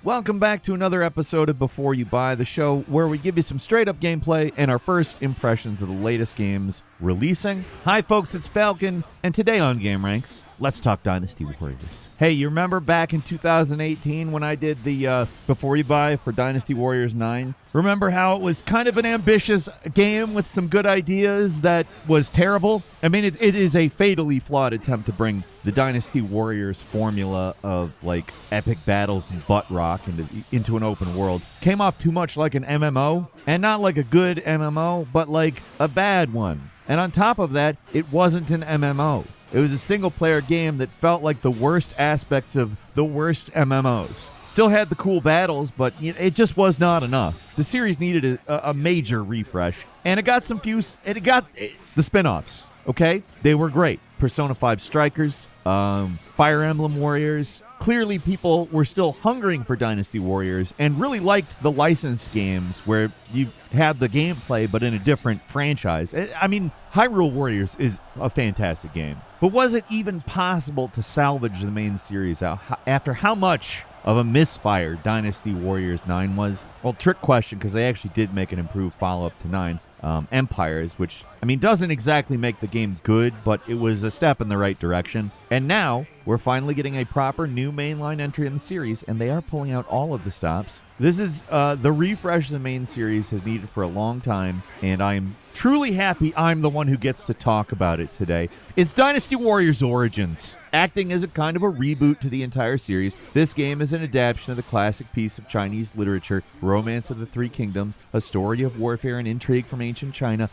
Welcome back to another episode of Before You Buy, the show where we give you some straight-up gameplay and our first impressions of the latest games releasing. Hi, folks, it's Falcon, and today on gameranx, let's talk Dynasty Warriors. Hey, you remember back in 2018 when I did the Before You Buy for Dynasty Warriors 9? Remember how it was kind of an ambitious game with some good ideas that was terrible? I mean, it is a fatally flawed attempt to bring the Dynasty Warriors formula of, like, epic battles and butt rock into an open world. Came off too much like an MMO, and not like a good MMO, but like a bad one. And on top of that, it wasn't an MMO. It was a single-player game that felt like the worst aspects of the worst MMOs. Still had the cool battles, but it just was not enough. The series needed a major refresh, and it got the spin-offs, okay? They were great. Persona 5 Strikers, Fire Emblem Warriors. Clearly, people were still hungering for Dynasty Warriors and really liked the licensed games where you had the gameplay but in a different franchise. I mean, Hyrule Warriors is a fantastic game. But was it even possible to salvage the main series out after how much of a misfire Dynasty Warriors 9 was? Well, trick question, because they actually did make an improved follow-up to 9, Empires, which, I mean, doesn't exactly make the game good, but it was a step in the right direction. And now, we're finally getting a proper new mainline entry in the series, and they are pulling out all of the stops. This is the refresh the main series has needed for a long time, and I'm truly happy I'm the one who gets to talk about it today. It's Dynasty Warriors Origins. Acting as a kind of a reboot to the entire series, this game is an adaptation of the classic piece of Chinese literature, Romance of the Three Kingdoms, a story of warfare and intrigue from ancient China.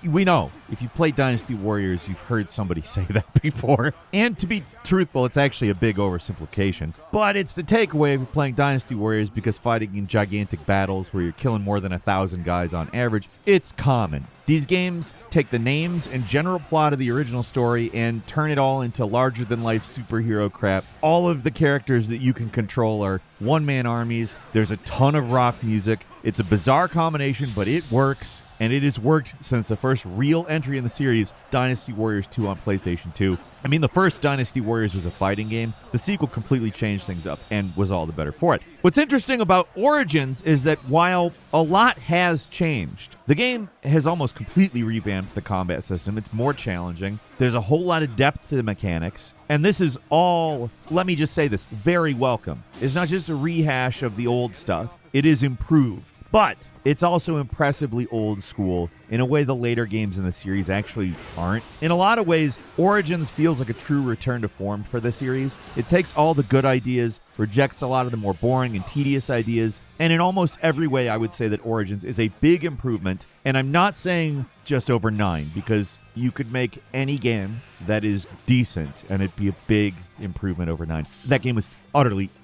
We know, if you play Dynasty Warriors, you've heard somebody say that before. And to be truthful, it's actually a big oversimplification. But it's the takeaway if you're playing Dynasty Warriors, because fighting in gigantic battles where you're killing more than 1,000 guys on average, it's common. These games take the names and general plot of the original story and turn it all into larger-than-life superhero crap. All of the characters that you can control are one-man armies. There's a ton of rock music. It's a bizarre combination, but it works. And it has worked since the first real entry in the series, Dynasty Warriors 2 on PlayStation 2. I mean, the first Dynasty Warriors was a fighting game. The sequel completely changed things up and was all the better for it. What's interesting about Origins is that while a lot has changed, the game has almost completely revamped the combat system. It's more challenging. There's a whole lot of depth to the mechanics. And this is all, let me just say this, very welcome. It's not just a rehash of the old stuff. It is improved. But it's also impressively old school in a way the later games in the series actually aren't. In a lot of ways, Origins feels like a true return to form for the series. It takes all the good ideas, rejects a lot of the more boring and tedious ideas, and in almost every way I would say that Origins is a big improvement. And I'm not saying just over 9, because you could make any game that is decent and it'd be a big improvement over 9. That game was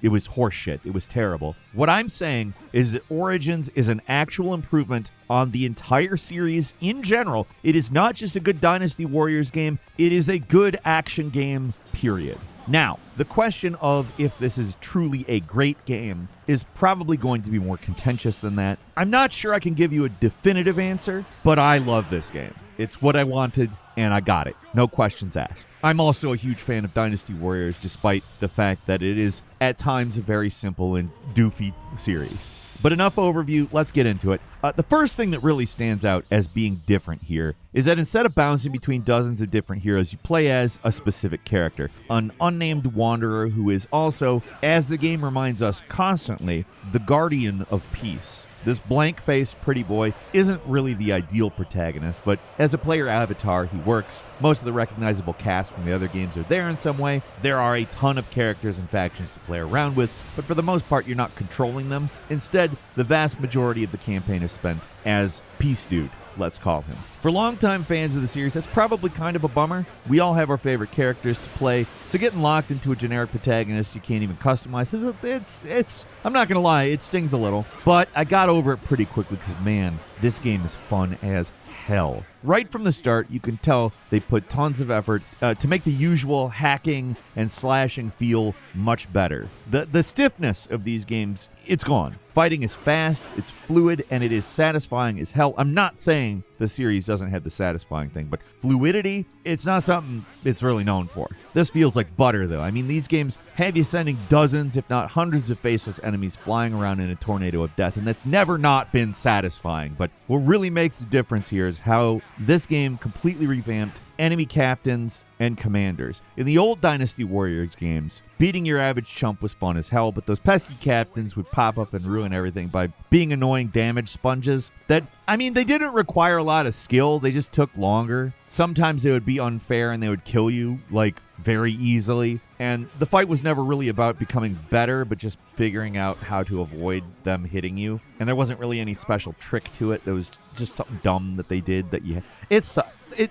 it was horseshit. It was terrible. What I'm saying is that Origins is an actual improvement on the entire series in general. It is not just a good Dynasty Warriors game. It is a good action game, period. Now, the question of if this is truly a great game is probably going to be more contentious than that. I'm not sure I can give you a definitive answer, but I love this game. It's what I wanted, and I got it. No questions asked. I'm also a huge fan of Dynasty Warriors, despite the fact that it is, at times, a very simple and doofy series. But enough overview, let's get into it. The first thing that really stands out as being different here is that instead of bouncing between dozens of different heroes, you play as a specific character, an unnamed wanderer who is also, as the game reminds us constantly, the guardian of peace. This blank-faced pretty boy isn't really the ideal protagonist, but as a player avatar, he works. Most of the recognizable cast from the other games are there in some way. There are a ton of characters and factions to play around with, but for the most part, you're not controlling them. Instead, the vast majority of the campaign is spent as Peace Dude, let's call him. For longtime fans of the series, that's probably kind of a bummer. We all have our favorite characters to play, so getting locked into a generic protagonist you can't even customize, it's I'm not going to lie, it stings a little. But I got over it pretty quickly because, man, this game is fun as hell. Right from the start, you can tell they put tons of effort to make the usual hacking and slashing feel much better. The stiffness of these games, it's gone. Fighting is fast, it's fluid, and it is satisfying as hell. I'm not saying the series doesn't have the satisfying thing, but fluidity, it's not something it's really known for. This feels like butter, though. I mean, these games have you sending dozens, if not hundreds of faceless enemies flying around in a tornado of death, and that's never not been satisfying. But what really makes the difference here is how this game completely revamped enemy captains and commanders. In the old Dynasty Warriors games, beating your average chump was fun as hell, but those pesky captains would pop up and ruin everything by being annoying damage sponges that, I mean, they didn't require a lot of skill, they just took longer. Sometimes they would be unfair and they would kill you, like, very easily. And the fight was never really about becoming better, but just figuring out how to avoid them hitting you. And there wasn't really any special trick to it. There was just something dumb that they did that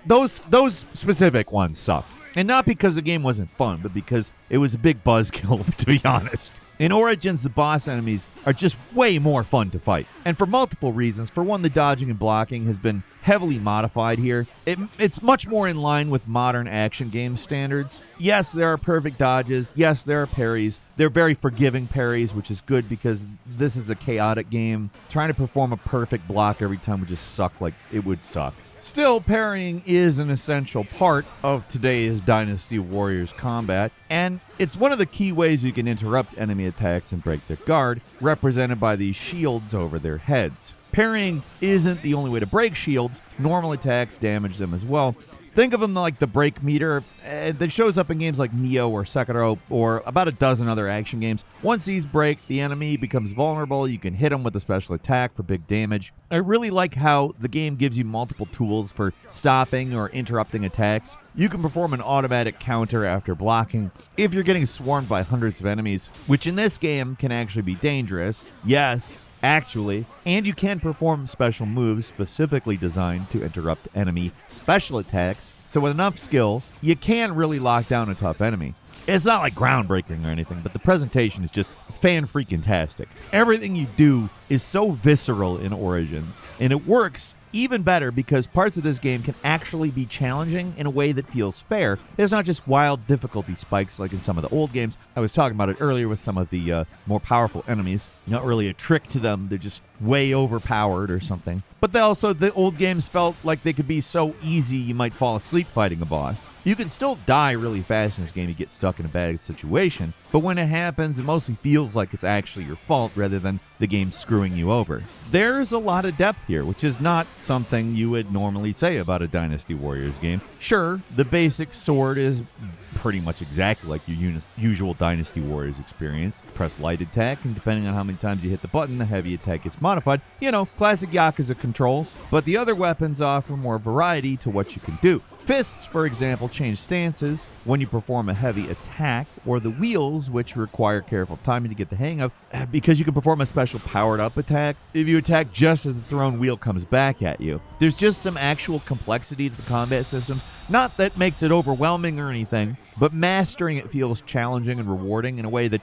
those specific ones sucked. And not because the game wasn't fun, but because it was a big buzzkill, to be honest. In Origins, the boss enemies are just way more fun to fight. And for multiple reasons. For one, the dodging and blocking has been heavily modified here. It's much more in line with modern action game standards. Yes, there are perfect dodges. Yes, there are parries. They're very forgiving parries, which is good because this is a chaotic game. Trying to perform a perfect block every time would just suck like it would suck. Still, parrying is an essential part of today's Dynasty Warriors combat, and it's one of the key ways you can interrupt enemy attacks and break their guard, represented by these shields over their heads. Parrying isn't the only way to break shields. Normal attacks damage them as well. Think of them like the break meter that shows up in games like Nioh or Sekiro or about a dozen other action games. Once these break, the enemy becomes vulnerable. You can hit them with a special attack for big damage. I really like how the game gives you multiple tools for stopping or interrupting attacks. You can perform an automatic counter after blocking if you're getting swarmed by hundreds of enemies, which in this game can actually be dangerous. Yes, actually, and you can perform special moves specifically designed to interrupt enemy special attacks, so with enough skill, you can really lock down a tough enemy. It's not like groundbreaking or anything, but the presentation is just fan-freaking-tastic. Everything you do is so visceral in Origins, and it works even better because parts of this game can actually be challenging in a way that feels fair. It's not just wild difficulty spikes like in some of the old games. I was talking about it earlier with some of the more powerful enemies. Not really a trick to them, they're just way overpowered or something. But the old games felt like they could be so easy you might fall asleep fighting a boss. You can still die really fast in this game, you get stuck in a bad situation, but when it happens, it mostly feels like it's actually your fault rather than the game screwing you over. There's a lot of depth here, which is not something you would normally say about a Dynasty Warriors game. Sure, the basic sword is pretty much exactly like your usual Dynasty Warriors experience. Press light attack, and depending on how many times you hit the button, the heavy attack gets modified. You know, classic Yakuza controls. But the other weapons offer more variety to what you can do. Fists, for example, change stances when you perform a heavy attack, or the wheels, which require careful timing to get the hang of, because you can perform a special powered-up attack if you attack just as the thrown wheel comes back at you. There's just some actual complexity to the combat systems. Not that makes it overwhelming or anything, but mastering it feels challenging and rewarding in a way that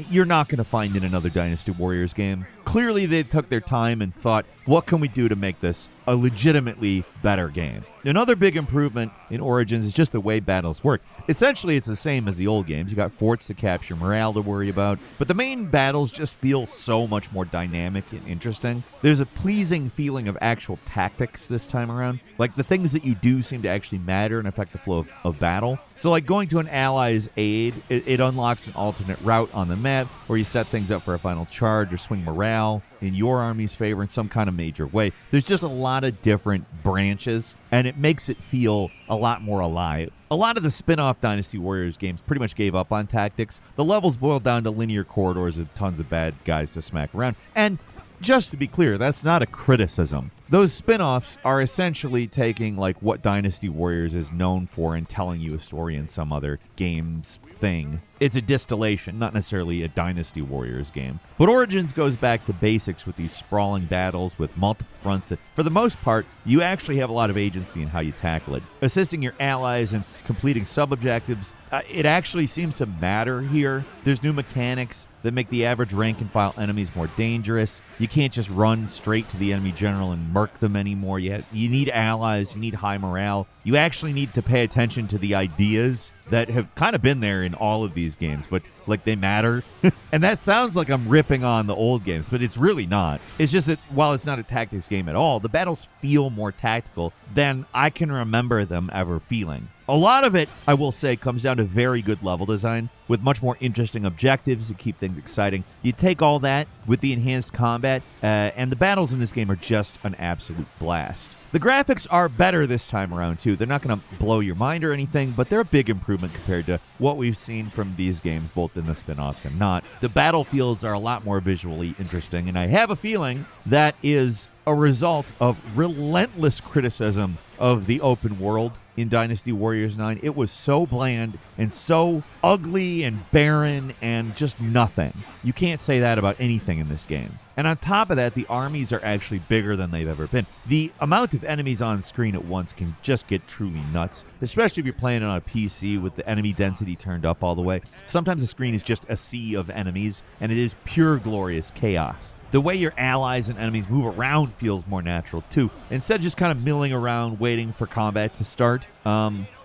you're not going to find in another Dynasty Warriors game. Clearly, they took their time and thought, what can we do to make this a legitimately better game? Another big improvement in Origins is just the way battles work. Essentially, it's the same as the old games. You got forts to capture, morale to worry about, but the main battles just feel so much more dynamic and interesting. There's a pleasing feeling of actual tactics this time around. Like, the things that you do seem to actually matter and affect the flow of battle. So, like, going to an ally's aid, it unlocks an alternate route on the map, where you set things up for a final charge or swing morale in your army's favor in some kind of major way. There's just a lot of different branches, and it makes it feel a lot more alive. A lot of the spin-off Dynasty Warriors games pretty much gave up on tactics. The levels boiled down to linear corridors and tons of bad guys to smack around. And just to be clear, that's not a criticism. Those spin-offs are essentially taking like what Dynasty Warriors is known for and telling you a story in some other game's thing. It's a distillation, not necessarily a Dynasty Warriors game. But Origins goes back to basics with these sprawling battles with multiple fronts that, for the most part, you actually have a lot of agency in how you tackle it. Assisting your allies and completing sub-objectives, it actually seems to matter here. There's new mechanics that make the average rank-and-file enemies more dangerous. You can't just run straight to the enemy general and murk them anymore. You need allies, you need high morale. You actually need to pay attention to the ideas that have kind of been there in all of these games, but like they matter. And that sounds like I'm ripping on the old games, but it's really not. It's just that while it's not a tactics game at all, the battles feel more tactical than I can remember them ever feeling. A lot of it, I will say, comes down to very good level design with much more interesting objectives to keep things exciting. You take all that with the enhanced combat, and the battles in this game are just an absolute blast. The graphics are better this time around, too. They're not going to blow your mind or anything, but they're a big improvement compared to what we've seen from these games, both in the spin-offs and not. The battlefields are a lot more visually interesting, and I have a feeling that is a result of relentless criticism of the open world in Dynasty Warriors 9. It was so bland and so ugly and barren and just nothing. You can't say that about anything in this game. And on top of that, the armies are actually bigger than they've ever been. The amount of enemies on screen at once can just get truly nuts, especially if you're playing on a PC with the enemy density turned up all the way. Sometimes the screen is just a sea of enemies, and it is pure glorious chaos. The way your allies and enemies move around feels more natural, too. Instead of just kind of milling around waiting for combat to start,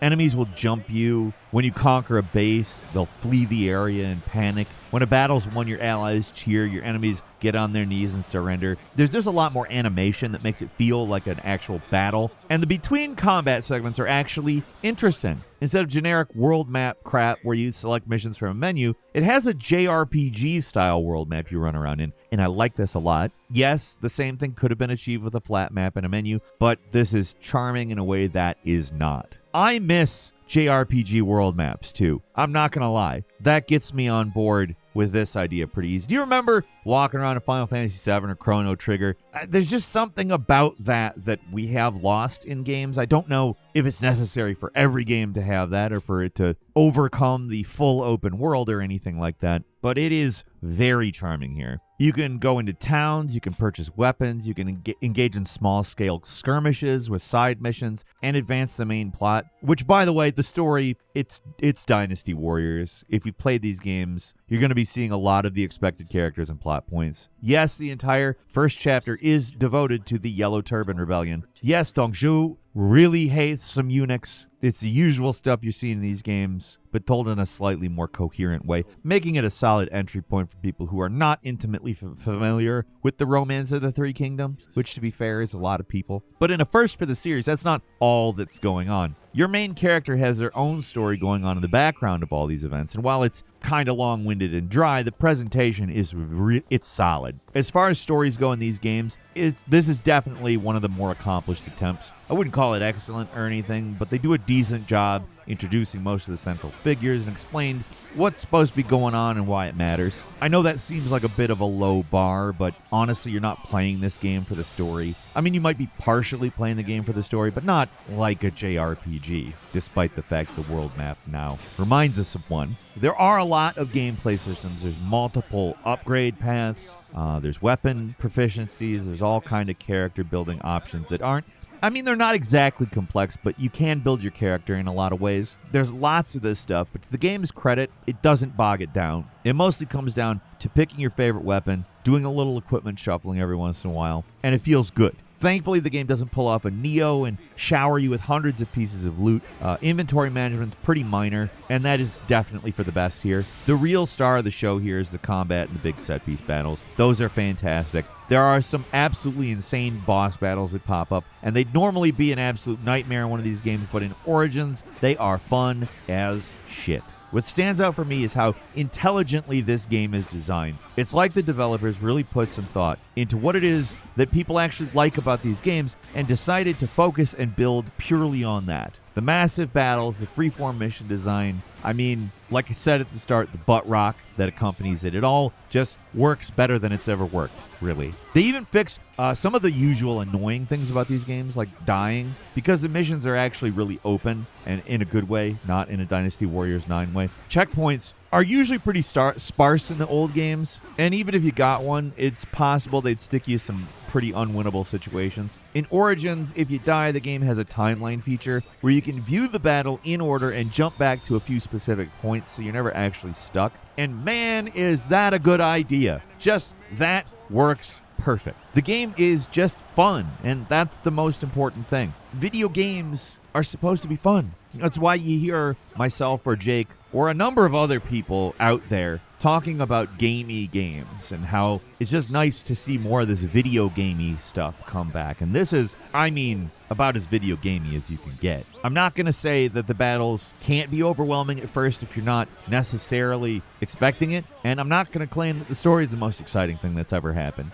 enemies will jump you. When you conquer a base, they'll flee the area in panic. When a battle's won, your allies cheer, your enemies get on their knees and surrender. There's just a lot more animation that makes it feel like an actual battle. And the between combat segments are actually interesting. Instead of generic world map crap where you select missions from a menu, it has a JRPG style world map you run around in, and I like this a lot. Yes, the same thing could have been achieved with a flat map and a menu, but this is charming in a way that is not. I miss JRPG world maps too. I'm not gonna lie. That gets me on board with this idea pretty easy. Do you remember walking around a Final Fantasy VII or Chrono Trigger? There's just something about that we have lost in games. I don't know if it's necessary for every game to have that or for it to overcome the full open world or anything like that, but it is very charming here. You can go into towns, you can purchase weapons, you can engage in small-scale skirmishes with side missions, and advance the main plot, which, by the way, the story, it's Dynasty Warriors. If you've played these games, you're going to be seeing a lot of the expected characters and plot points. Yes, the entire first chapter is devoted to the Yellow Turban Rebellion. Yes, Dongzhu really hates some eunuchs. It's the usual stuff you see in these games, but told in a slightly more coherent way, making it a solid entry point for people who are not intimately familiar with the Romance of the Three Kingdoms, which, to be fair, is a lot of people. But in a first for the series, that's not all that's going on. Your main character has their own story going on in the background of all these events, and while it's kind of long-winded and dry, the presentation is it's solid. As far as stories go in these games, this is definitely one of the more accomplished attempts. I wouldn't call it excellent or anything, but they do a decent job introducing most of the central figures and explain what's supposed to be going on and why it matters. I know that seems like a bit of a low bar, but honestly, you're not playing this game for the story. I mean, you might be partially playing the game for the story, but not like a JRPG, despite the fact the world map now reminds us of one. There are a lot of gameplay systems. There's multiple upgrade paths. There's weapon proficiencies. There's all kind of character building options that aren't, I mean, they're not exactly complex, but you can build your character in a lot of ways. There's lots of this stuff, but to the game's credit, it doesn't bog it down. It mostly comes down to picking your favorite weapon, doing a little equipment shuffling every once in a while, and it feels good. Thankfully, the game doesn't pull off a Neo and shower you with hundreds of pieces of loot. Inventory management's pretty minor, and that is definitely for the best here. The real star of the show here is the combat and the big set-piece battles. Those are fantastic. There are some absolutely insane boss battles that pop up, and they'd normally be an absolute nightmare in one of these games, but in Origins, they are fun as shit. What stands out for me is how intelligently this game is designed. It's like the developers really put some thought into what it is that people actually like about these games and decided to focus and build purely on that. The massive battles, the freeform mission design. I mean, like I said at the start, the butt rock that accompanies it all just works better than it's ever worked, really. They even fixed some of the usual annoying things about these games, like dying, because the missions are actually really open and in a good way, not in a Dynasty Warriors 9 way. Checkpoints are usually pretty sparse in the old games, and even if you got one, it's possible they'd stick you some pretty unwinnable situations. In Origins, if you die, the game has a timeline feature where you can view the battle in order and jump back to a few specific points so you're never actually stuck. And man, is that a good idea. Just that works perfect. The game is just fun, and that's the most important thing. Video games are supposed to be fun. That's why you hear myself or Jake or a number of other people out there talking about gamey games and how it's just nice to see more of this video gamey stuff come back. And this is, about as video gamey as you can get. I'm not going to say that the battles can't be overwhelming at first if you're not necessarily expecting it, and I'm not going to claim that the story is the most exciting thing that's ever happened.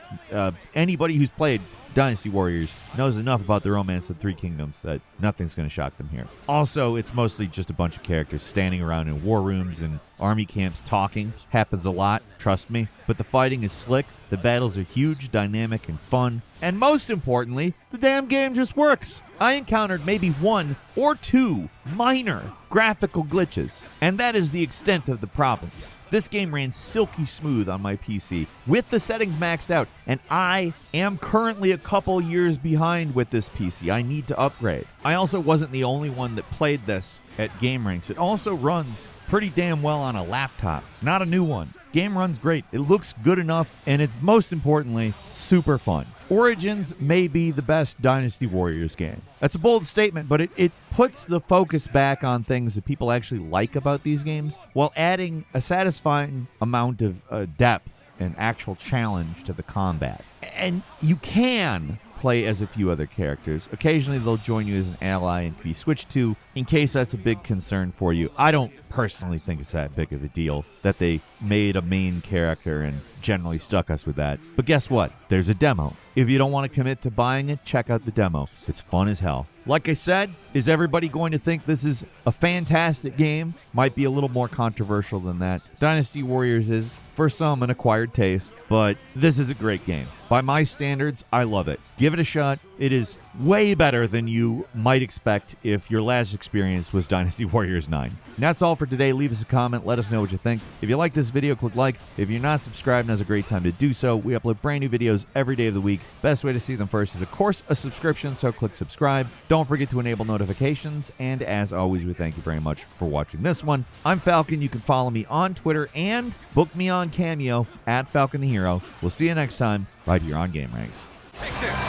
Anybody who's played Dynasty Warriors knows enough about the Romance of the Three Kingdoms that nothing's going to shock them here. Also, it's mostly just a bunch of characters standing around in war rooms and army camps talking. Happens a lot, trust me. But the fighting is slick, the battles are huge, dynamic, and fun. And most importantly, the damn game just works. I encountered maybe 1 or 2 minor graphical glitches, and that is the extent of the problems. This game ran silky smooth on my PC with the settings maxed out, and I am currently a couple years behind with this PC. I need to upgrade. I also wasn't the only one that played this at gameranx. It also runs pretty damn well on a laptop, not a new one. Game runs great. It looks good enough, and it's most importantly super fun. Origins may be the best Dynasty Warriors game. That's a bold statement, but it puts the focus back on things that people actually like about these games while adding a satisfying amount of depth and actual challenge to the combat. And you can play as a few other characters. Occasionally they'll join you as an ally and can be switched to in case that's a big concern for you. I don't personally think it's that big of a deal that they made a main character and generally stuck us with that. But guess what? There's a demo. If you don't want to commit to buying it, check out the demo. It's fun as hell. Like I said, is everybody going to think this is a fantastic game? Might be a little more controversial than that. Dynasty Warriors is, for some, an acquired taste, but this is a great game. By my standards, I love it. Give it a shot. It is way better than you might expect if your last experience was Dynasty Warriors 9. And that's all for today. Leave us a comment. Let us know what you think. If you like this video, click like. If you're not subscribed, now's a great time to do so. We upload brand new videos every day of the week. Best way to see them first is, of course, a subscription, so click subscribe. Don't forget to enable notifications. And as always, we thank you very much for watching this one. I'm Falcon. You can follow me on Twitter and book me on Cameo at Falcon the Hero. We'll see you next time right here on gameranx. Take this.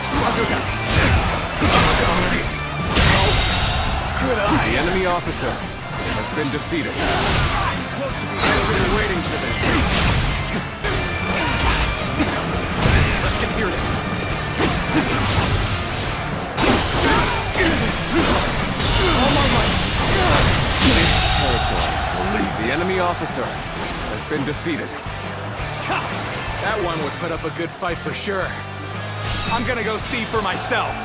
Good eye. The enemy officer has been defeated. I've been waiting for this. Let's get serious. All my might. This territory will leave. The enemy officer has been defeated. Ha! That one would put up a good fight for sure. I'm gonna go see for myself.